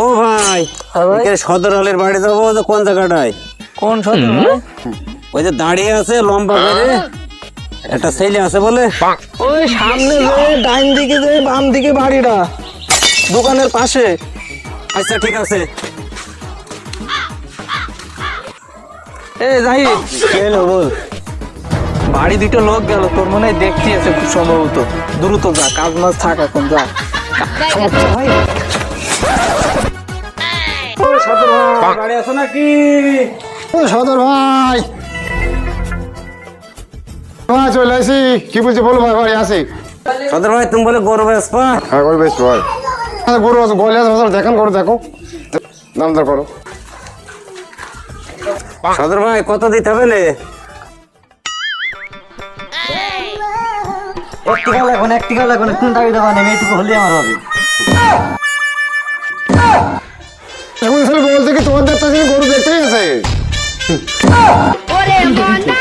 ও ভাই, এখানে সদর হলের বাড়ি যাবো, তো কোন জায়গাটায়? কোন সদর? ওই যে দাঁড়িয়ে আছে লম্বা করে একটা ছেলে আছে বলে, ওই সামনে যে ডাইন দিকে যে বাম দিকে বাড়িটা, দোকানের পাশে। আচ্ছা ঠিক আছে। এ যাই বল। বাড়ি দুটো লোক গেল, তোর মনে হয় দেখতে আছে খুব সম্ভবত। দ্রুত যা, কাজ মাছ থাক এখন, যা। ভাই সদর ভাই বাড়ি আছো নাকি? ও সদর ভাই, ভাই চলে আসি। কি বলছি বলো ভাই, ভাই আসি। সদর ভাই তুমি বলে গরু বেসপা? হ্যাঁ গরু বেশ ভাই, গরু আছে, গলে আছে, দেখান করো, দেখো দাম দর করো। সদর ভাই কত দিতে হবে রে? এক টিকা লাগবে না, কোন টাকা দেওয়া নেই, এইটুকু হলে আমার হবে। এখন বলতে কি তোমার দেখতে গরু দেখতেই আছে। ওরে মনা